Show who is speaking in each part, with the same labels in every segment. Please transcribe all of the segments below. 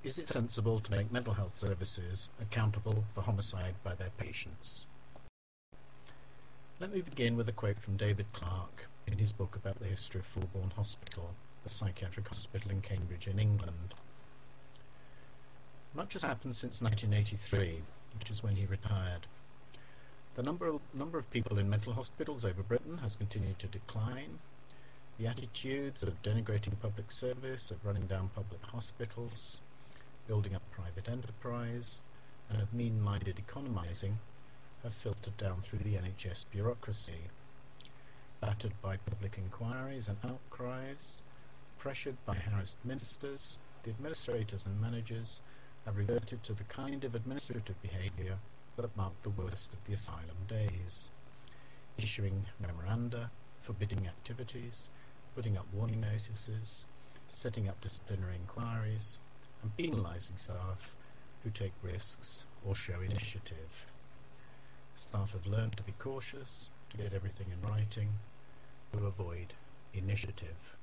Speaker 1: Is it sensible to make mental health services accountable for homicide by their patients? Let me begin with a quote from David Clarke in his book about the history of Fulbourn Hospital, the psychiatric hospital in Cambridge in England. Much has happened since 1983, which is when he retired. The number of people in mental hospitals over Britain has continued to decline. The attitudes of denigrating public service, of running down public hospitals, building up private enterprise, and of mean-minded economising have filtered down through the NHS bureaucracy. Battered by public inquiries and outcries, pressured by harassed ministers, the administrators and managers have reverted to the kind of administrative behaviour that marked the worst of the asylum days, issuing memoranda, forbidding activities, putting up warning notices, setting up disciplinary inquiries, and penalising staff who take risks or show initiative. Staff have learned to be cautious, to get everything in writing, to avoid initiative.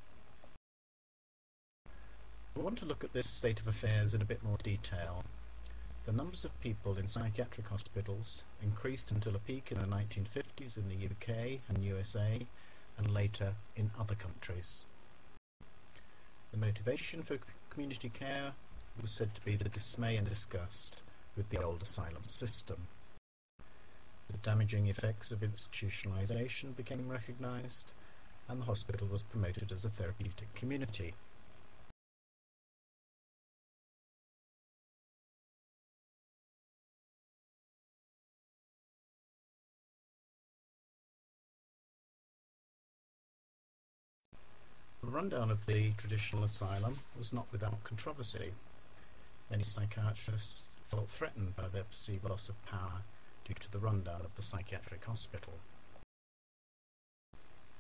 Speaker 1: I want to look at this state of affairs in a bit more detail. The numbers of people in psychiatric hospitals increased until a peak in the 1950s in the UK and USA, and later in other countries. The motivation for community care was said to be the dismay and disgust with the old asylum system. The damaging effects of institutionalisation became recognised, and the hospital was promoted as a therapeutic community. The rundown of the traditional asylum was not without controversy. Many psychiatrists felt threatened by their perceived loss of power due to the rundown of the psychiatric hospital.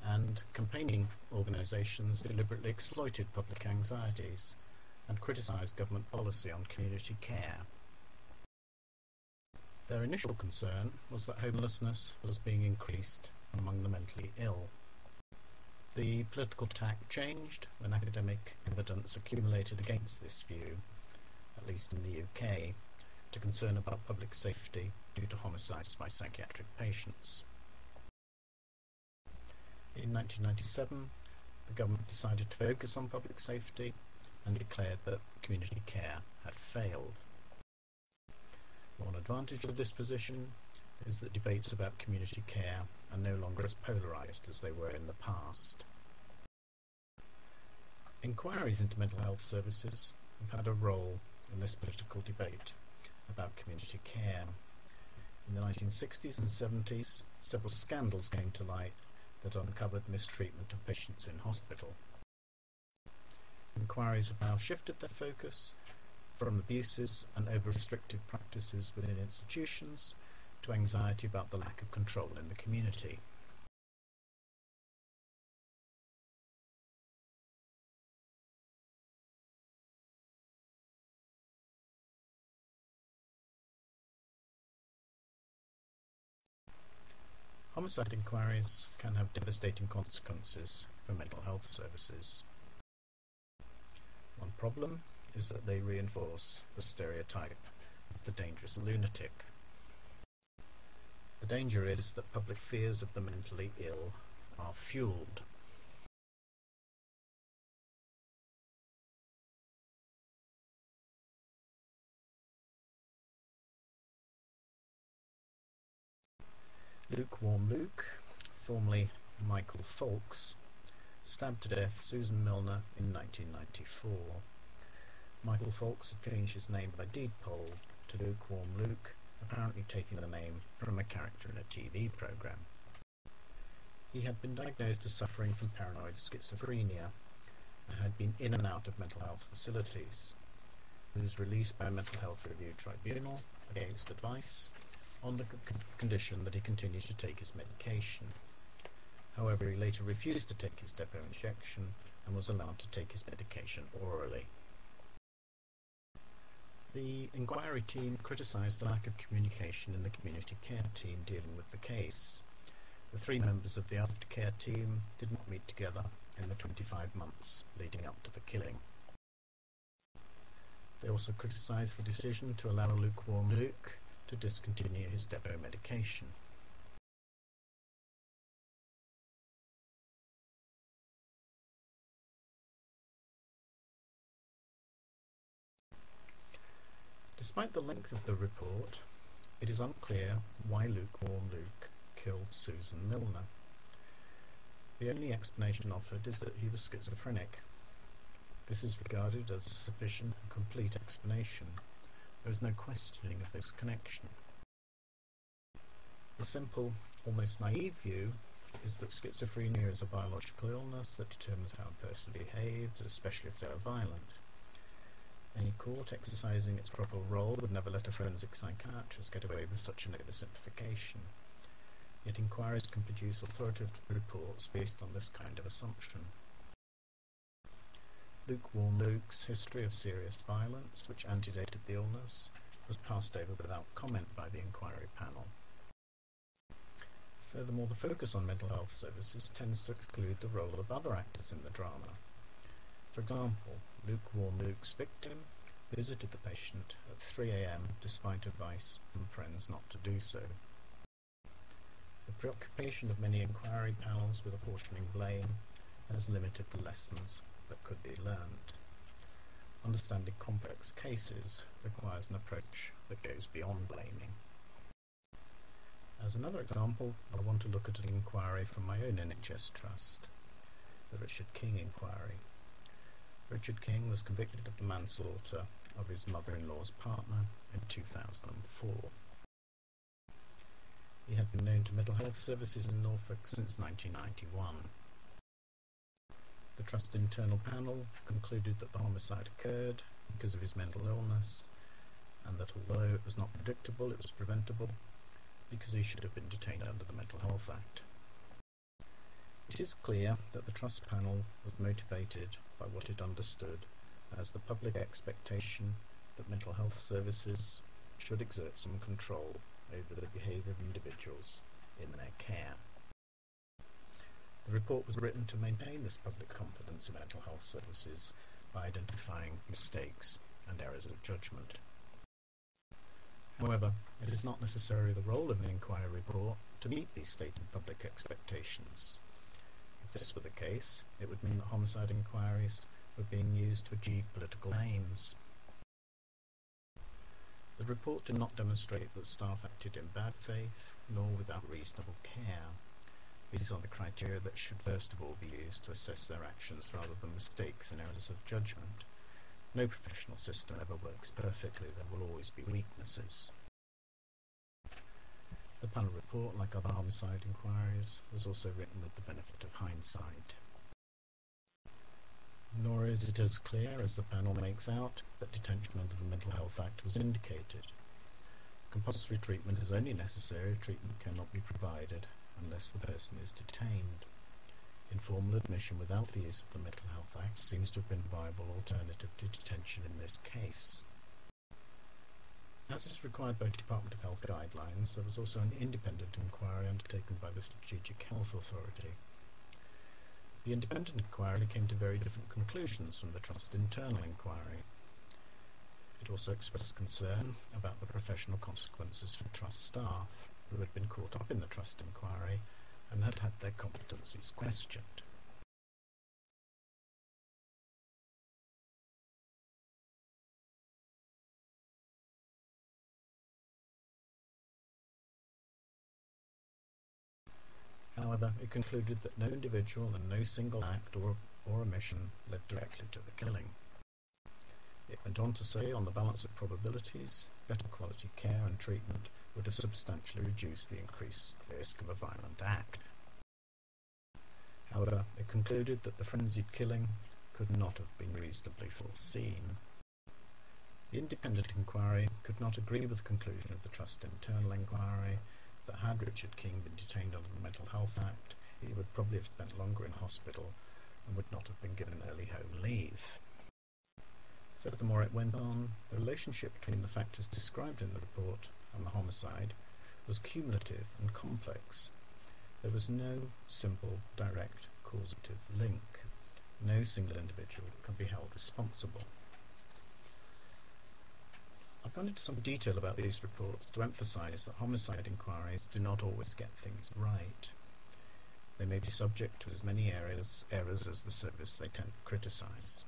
Speaker 1: And campaigning organisations deliberately exploited public anxieties and criticised government policy on community care. Their initial concern was that homelessness was being increased among the mentally ill. The political tack changed when academic evidence accumulated against this view, at least in the UK, to concern about public safety due to homicides by psychiatric patients. In 1997, the government decided to focus on public safety and declared that community care had failed. One advantage of this position is that debates about community care are no longer as polarised as they were in the past. Inquiries into mental health services have had a role in this political debate about community care. In the 1960s and 70s, several scandals came to light that uncovered mistreatment of patients in hospital. Inquiries have now shifted their focus from abuses and over-restrictive practices within institutions to anxiety about the lack of control in the community. Homicide inquiries can have devastating consequences for mental health services. One problem is that they reinforce the stereotype of the dangerous lunatic. The danger is that public fears of the mentally ill are fueled. Lukewarm Luke, formerly Michael Fawkes, stabbed to death Susan Milner in 1994. Michael Fawkes had changed his name by deed poll to Lukewarm Luke, apparently taking the name from a character in a TV programme. He had been diagnosed as suffering from paranoid schizophrenia and had been in and out of mental health facilities. He was released by a mental health review tribunal against advice on the condition that he continued to take his medication. However, he later refused to take his depot injection and was allowed to take his medication orally. The inquiry team criticised the lack of communication in the community care team dealing with the case. The three members of the aftercare team did not meet together in the 25 months leading up to the killing. They also criticised the decision to allow lukewarm Luke to discontinue his depot medication. Despite the length of the report, it is unclear why lukewarm Luke killed Susan Milner. The only explanation offered is that he was schizophrenic. This is regarded as a sufficient and complete explanation. There is no questioning of this connection. The simple, almost naive view is that schizophrenia is a biological illness that determines how a person behaves, especially if they are violent. Any court exercising its proper role would never let a forensic psychiatrist get away with such an oversimplification. Yet inquiries can produce authoritative reports based on this kind of assumption. Lukewarm Luke's history of serious violence, which antedated the illness, was passed over without comment by the inquiry panel. Furthermore, the focus on mental health services tends to exclude the role of other actors in the drama. For example, lukewarm Luke's victim visited the patient at 3 a.m. despite advice from friends not to do so. The preoccupation of many inquiry panels with apportioning blame has limited the lessons that could be learned. Understanding complex cases requires an approach that goes beyond blaming. As another example, I want to look at an inquiry from my own NHS trust, the Richard King inquiry. Richard King was convicted of the manslaughter of his mother-in-law's partner in 2004. He had been known to mental health services in Norfolk since 1991. The Trust internal panel concluded that the homicide occurred because of his mental illness, and that although it was not predictable, it was preventable, because he should have been detained under the Mental Health Act. It is clear that the Trust panel was motivated by what it understood as the public expectation that mental health services should exert some control over the behaviour of individuals in their care. The report was written to maintain this public confidence in mental health services by identifying mistakes and errors of judgment. However, it is not necessarily the role of an inquiry report to meet these stated public expectations. If this were the case, it would mean that homicide inquiries were being used to achieve political aims. The report did not demonstrate that staff acted in bad faith, nor without reasonable care. These are the criteria that should first of all be used to assess their actions rather than mistakes and errors of judgment. No professional system ever works perfectly. There will always be weaknesses. The panel report, like other homicide inquiries, was also written with the benefit of hindsight. Nor is it as clear as the panel makes out that detention under the Mental Health Act was indicated. Compulsory treatment is only necessary if treatment cannot be provided unless the person is detained. Informal admission without the use of the Mental Health Act seems to have been a viable alternative to detention in this case. As is required by Department of Health guidelines, there was also an independent inquiry undertaken by the Strategic Health Authority. The independent inquiry came to very different conclusions from the Trust internal inquiry. It also expressed concern about the professional consequences for Trust staff who had been caught up in the Trust inquiry and had had their competencies questioned. However, it concluded that no individual and no single act or omission led directly to the killing. It went on to say, on the balance of probabilities, better quality care and treatment would have substantially reduced the increased risk of a violent act. However, it concluded that the frenzied killing could not have been reasonably foreseen. The independent inquiry could not agree with the conclusion of the Trust internal inquiry that had Richard King been detained under the Mental Health Act, he would probably have spent longer in hospital and would not have been given early home leave. Furthermore, it went on, the relationship between the factors described in the report and the homicide was cumulative and complex. There was no simple, direct, causative link. No single individual can be held responsible. gone into some detail about these reports to emphasise that homicide inquiries do not always get things right. They may be subject to as many errors as the service they tend to criticise.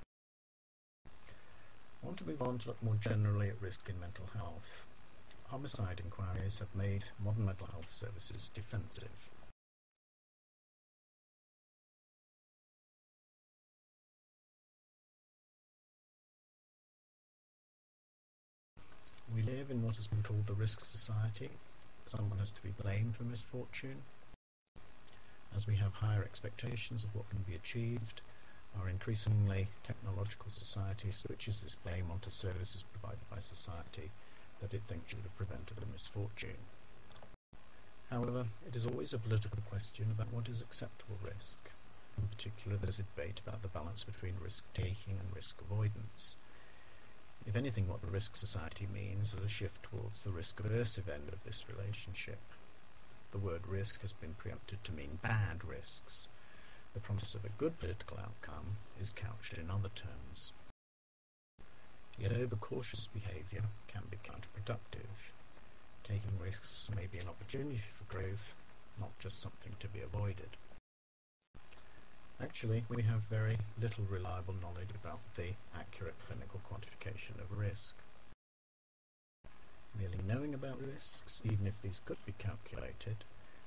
Speaker 1: I want to move on to look more generally at risk in mental health. Homicide inquiries have made modern mental health services defensive. We live in what has been called the risk society. Someone has to be blamed for misfortune. As we have higher expectations of what can be achieved, our increasingly technological society switches this blame onto services provided by society that it thinks should have prevented a misfortune. However, it is always a political question about what is acceptable risk. In particular, there is a debate about the balance between risk-taking and risk avoidance. If anything, what the risk society means is a shift towards the risk-aversive end of this relationship. The word risk has been preempted to mean bad risks. The promise of a good political outcome is couched in other terms. Yet overcautious behaviour can be counterproductive. Taking risks may be an opportunity for growth, not just something to be avoided. Actually, we have very little reliable knowledge about the accurate clinical quantification of risk. Merely knowing about risks, even if these could be calculated,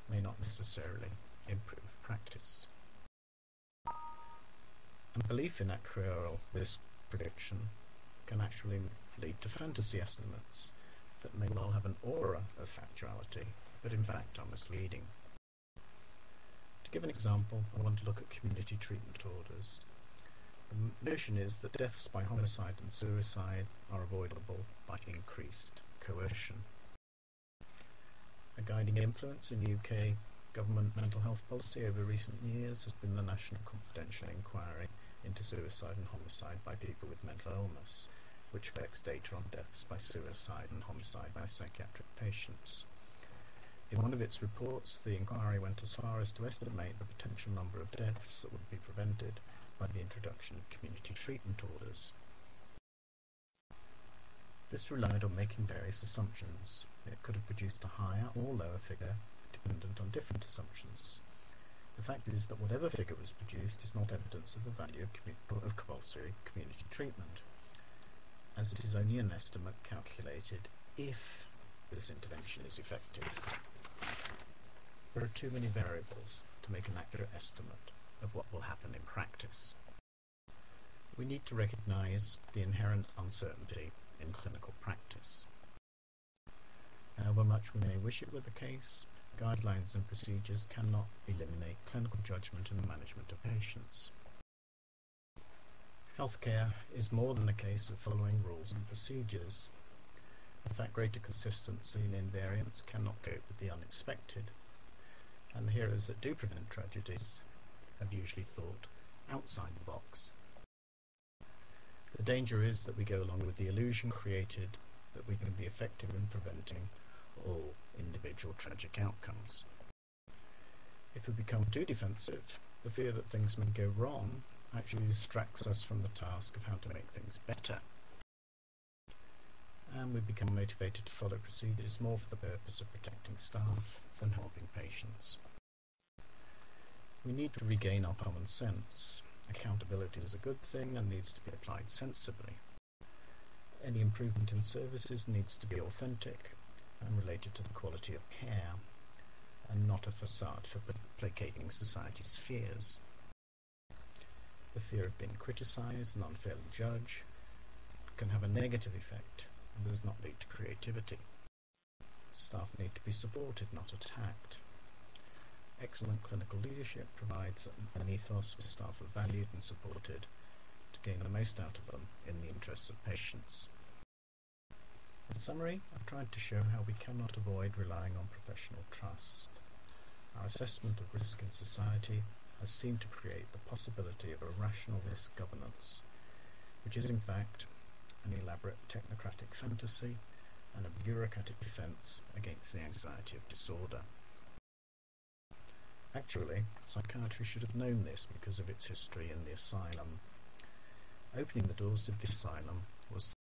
Speaker 1: may not necessarily improve practice. And belief in actuarial risk prediction can actually lead to fantasy estimates that may well have an aura of factuality, but in fact are misleading. To give an example, I want to look at community treatment orders. The notion is that deaths by homicide and suicide are avoidable by increased coercion. A guiding influence in UK government mental health policy over recent years has been the National Confidential Inquiry into Suicide and Homicide by People with Mental Illness, which collects data on deaths by suicide and homicide by psychiatric patients. In one of its reports, the inquiry went as far as to estimate the potential number of deaths that would be prevented by the introduction of community treatment orders. This relied on making various assumptions. It could have produced a higher or lower figure, dependent on different assumptions. The fact is that whatever figure was produced is not evidence of the value of compulsory community treatment, as it is only an estimate calculated if this intervention is effective. There are too many variables to make an accurate estimate of what will happen in practice. We need to recognise the inherent uncertainty in clinical practice. However much we may wish it were the case, guidelines and procedures cannot eliminate clinical judgment in the management of patients. Healthcare is more than a case of following rules and procedures. In fact, greater consistency and invariance cannot cope with the unexpected, and the heroes that do prevent tragedies have usually thought outside the box. The danger is that we go along with the illusion created that we can be effective in preventing all individual tragic outcomes. If we become too defensive, the fear that things may go wrong actually distracts us from the task of how to make things better. And we become motivated to follow procedures more for the purpose of protecting staff than helping patients. We need to regain our common sense. Accountability is a good thing and needs to be applied sensibly. Any improvement in services needs to be authentic and related to the quality of care, and not a facade for placating society's fears. The fear of being criticised and unfairly judged can have a negative effect and does not lead to creativity. Staff need to be supported, not attacked. Excellent clinical leadership provides an ethos where staff are valued and supported to gain the most out of them in the interests of patients. In summary, I've tried to show how we cannot avoid relying on professional trust. Our assessment of risk in society has seemed to create the possibility of a rational risk governance, which is in fact an elaborate technocratic fantasy and a bureaucratic defence against the anxiety of disorder. Actually, psychiatry should have known this because of its history in the asylum. Opening the doors of the asylum was